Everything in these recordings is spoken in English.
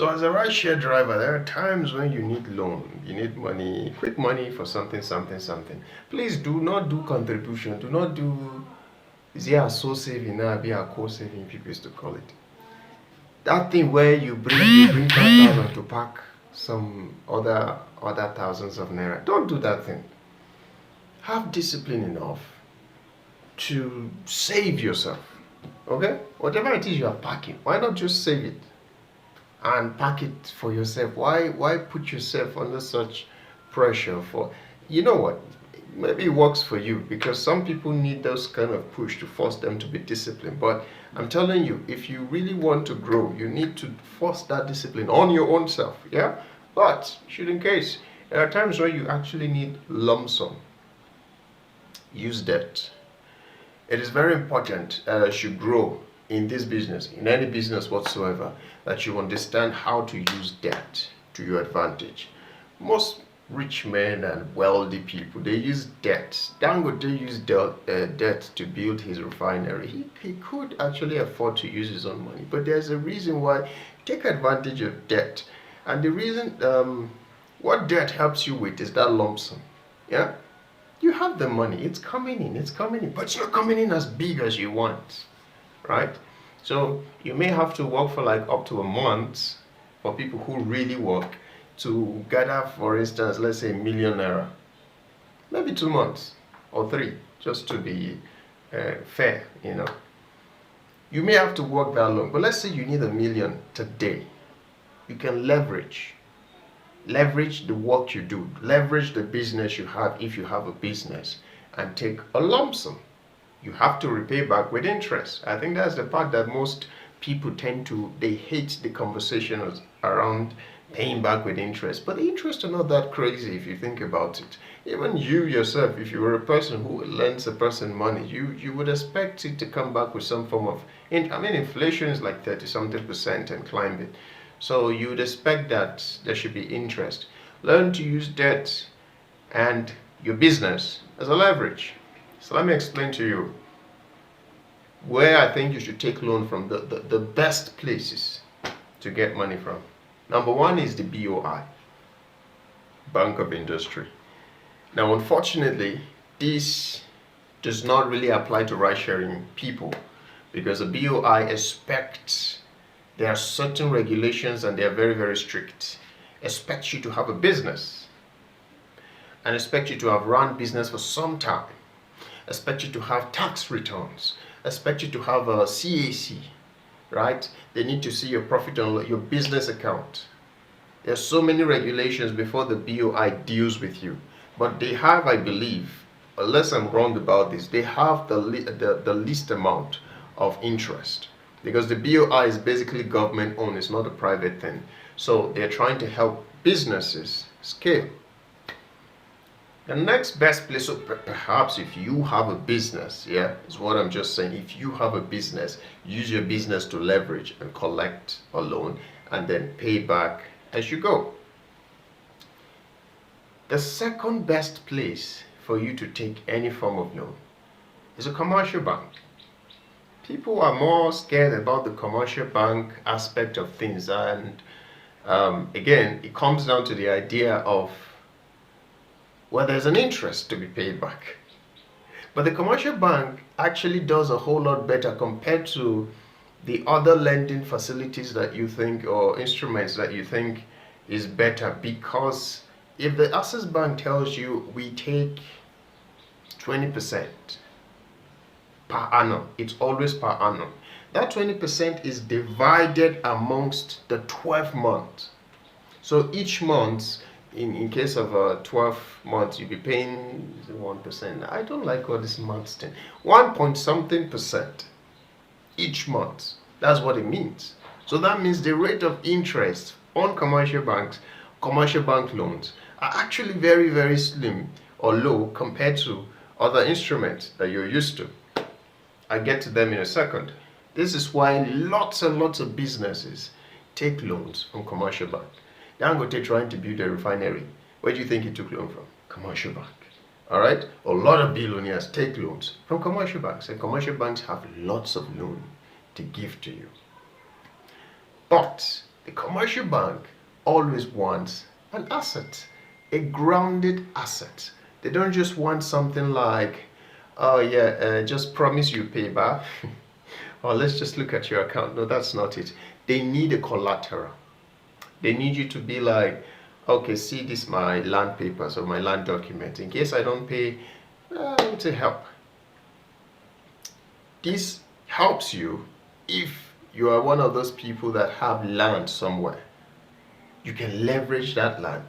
So as a rideshare driver, there are times when you need loan, you need money, quick money for something, something, something. Please do not do contribution. Do not do, is it a soul saving now, be a core saving, people used to call it. That thing where you bring 5,000 to pack some other thousands of naira. Don't do that thing. Have discipline enough to save yourself. Okay? Whatever it is you are packing, why not just save it and pack it for yourself? Why put yourself under such pressure for, you know what? Maybe it works for you because some people need those kind of push to force them to be disciplined. But I'm telling you, if you really want to grow, you need to force that discipline on your own self. Yeah? But should in case, there are times where you actually need lump sum. Use debt. It is very important as you grow in this business, in any business whatsoever, that you understand how to use debt to your advantage. Most rich men and wealthy people, they use debt. Dangote used debt to build his refinery. He could actually afford to use his own money, but there's a reason why. Take advantage of debt. And the reason, what debt helps you with is that lump sum. Yeah? You have the money, it's coming in, but it's not coming in as big as you want, right? So you may have to work for like up to a month for people who really work to gather, for instance, let's say ₦1,000,000 naira. Maybe 2 months or 3, just to be fair, you know. You may have to work that long, but let's say you need $1,000,000 today. You can leverage the work you do, leverage the business you have if you have a business, and take a lump sum. You have to repay back with interest. I think that's the part that most people they hate the conversations around paying back with interest. But the interest are not that crazy if you think about it. Even you yourself, if you were a person who lends a person money, you would expect it to come back with some form of, inflation is like 30-something% and climbing. So you would expect that there should be interest. Learn to use debt and your business as a leverage. So let me explain to you where I think you should take loan from, the best places to get money from. Number one is the BOI, Bank of Industry. Now, unfortunately, this does not really apply to ride-sharing people because the BOI expects, there are certain regulations and they are very, very strict. Expect you to have a business and expect you to have run business for some time. Expect you to have tax returns. Expect you to have a CAC, right? They need to see your profit on your business account. There are so many regulations before the BOI deals with you. But they have, I believe, unless I'm wrong about this, they have the least amount of interest. Because the BOI is basically government owned, it's not a private thing. So they're trying to help businesses scale. The next best place, so perhaps if you have a business, yeah, is what I'm just saying. If you have a business, use your business to leverage and collect a loan and then pay back as you go. The second best place for you to take any form of loan is a commercial bank. People are more scared about the commercial bank aspect of things, and again, it comes down to the idea of, well, there's an interest to be paid back. But the commercial bank actually does a whole lot better compared to the other lending facilities that you think, or instruments that you think is better, because if the Access Bank tells you we take 20% per annum, it's always per annum. That 20% is divided amongst the 12 months. So each month, in case of 12 months, you'll be paying 1%. I don't like all this maths thing. 1 point something percent each month. That's what it means. So that means the rate of interest on commercial bank loans are actually very, very slim or low compared to other instruments that you're used to. I'll get to them in a second. This is why lots and lots of businesses take loans from commercial bank. Dangote trying to build a refinery. Where do you think he took loan from? Commercial bank. All right? A lot of billionaires take loans from commercial banks, and commercial banks have lots of loan to give to you. But The commercial bank always wants an asset, a grounded asset. They don't just want something like, oh yeah, just promise you pay back, or let's just look at your account. No, that's not it. They need a collateral. They need you to be like, okay, see, this my land papers or my land document. In case I don't pay, it's a help. This helps you if you are one of those people that have land somewhere. You can leverage that land,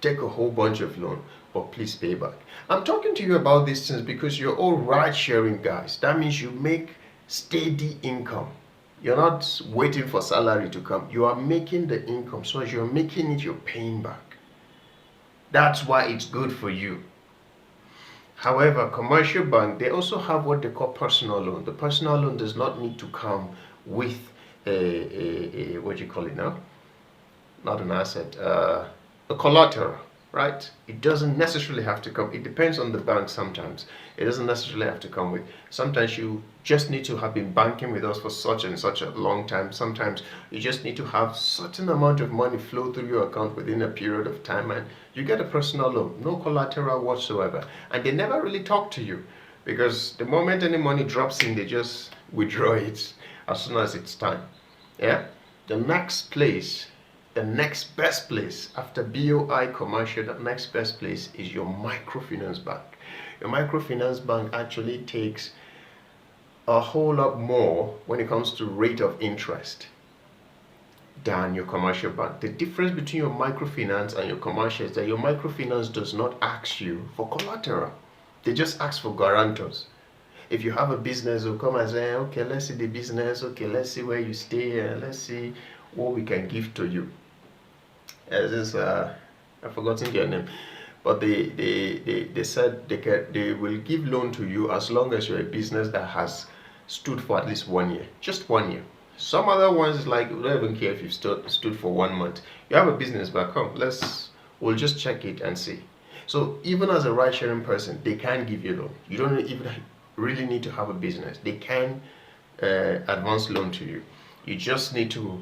take a whole bunch of loan, but please pay back. I'm talking to you about these things because you're all ride sharing guys. That means you make steady income. You're not waiting for salary to come. You are making the income. So as you're making it, you're paying back. That's why it's good for you. However, commercial bank, they also have what they call personal loan. The personal loan does not need to come with a what do you call it now? Not an asset, a collateral, right? It doesn't necessarily have to come. It depends on the bank sometimes. It doesn't necessarily have to come with. Sometimes you just need to have been banking with us for such and such a long time. Sometimes you just need to have certain amount of money flow through your account within a period of time and you get a personal loan, no collateral whatsoever. And they never really talk to you because the moment any money drops in, they just withdraw it as soon as it's time. Yeah? The next best place after BOI commercial, the next best place is your microfinance bank. Your microfinance bank actually takes a whole lot more when it comes to rate of interest than your commercial bank. The difference between your microfinance and your commercial is that your microfinance does not ask you for collateral. They just ask for guarantors. If you have a business, they'll come and say, okay, let's see the business, okay, let's see where you stay, let's see what we can give to you. I've forgotten their name, but they said they will give loan to you as long as you're a business that has stood for at least 1 year, just 1 year. Some other ones, like, we don't even care if you've stood for 1 month. You have a business back home, we'll just check it and see. So even as a ride sharing person, they can give you a loan. You don't even really need to have a business. They can advance loan to you. You just need to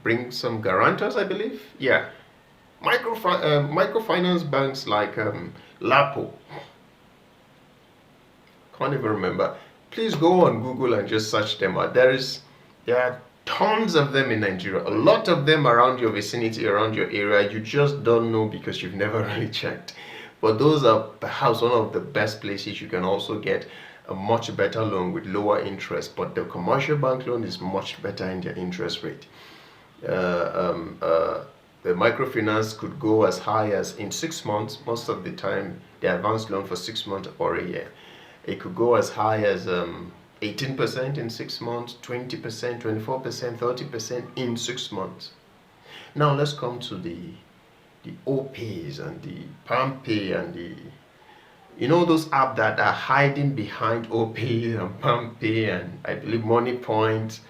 bring some guarantors, I believe. Yeah, microfinance banks like Lapo, can't even remember. Please go on Google and just search them out. There are tons of them in Nigeria, a lot of them around your vicinity, around your area. You just don't know because you've never really checked. But those are perhaps one of the best places. You can also get a much better loan with lower interest, but the commercial bank loan is much better in their interest rate. The microfinance could go as high as in 6 months. Most of the time, the advanced loan for 6 months or a year. It could go as high as 18% in 6 months, 20%, 24%, 30% in 6 months. Now let's come to the OPays and the PalmPay and those apps that are hiding behind OPay and PalmPay and I believe Money Point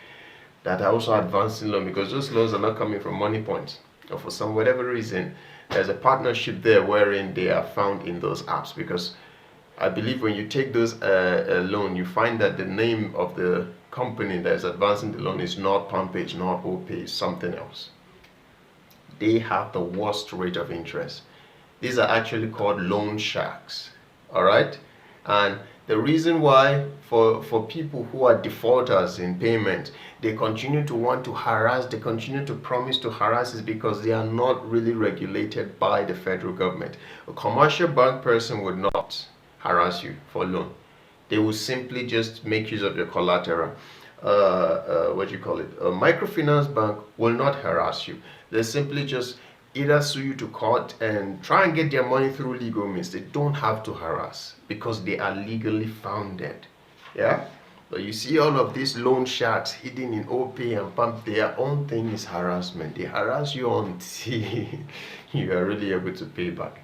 that are also advancing loan, because those loans are not coming from Money Point, or for some whatever reason there's a partnership there wherein they are found in those apps, because I believe when you take those loan, you find that the name of the company that is advancing the loan is not PalmPay, it's not OPay, it's something else. They have the worst rate of interest. These are actually called loan sharks. All right, and the reason why for people who are defaulters in payment, they continue to want to harass, they continue to promise to harass, is because they are not really regulated by the federal government. A commercial bank person would not harass you for loan. They will simply just make use of your collateral. What do you call it? A microfinance bank will not harass you. They simply just either sue you to court and try and get their money through legal means. They don't have to harass because they are legally founded. Yeah? But you see all of these loan sharks hidden in OPay and PAMP, their own thing is harassment. They harass you until you are really able to pay back.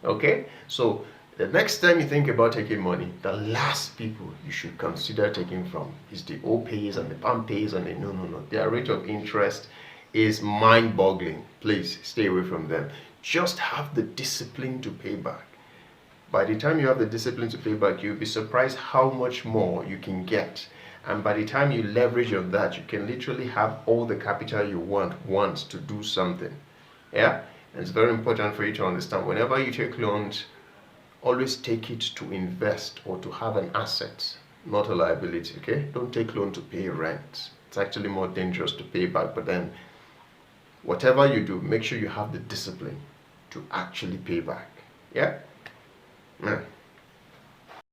Okay? So the next time you think about taking money, the last people you should consider taking from is the OPays and the PalmPays and the no. Their rate of interest is mind-boggling. Please stay away from them. Just have the discipline to pay back. By the time you have the discipline to pay back, you'll be surprised how much more you can get And by the time you leverage on that, you can literally have all the capital you want once to do something. Yeah? And it's very important for you to understand whenever you take loans, always take it to invest or to have an asset, not a liability. Okay? Don't take loan to pay rent. It's actually more dangerous to pay back, but then whatever you do, make sure you have the discipline to actually pay back. Yeah? Yeah.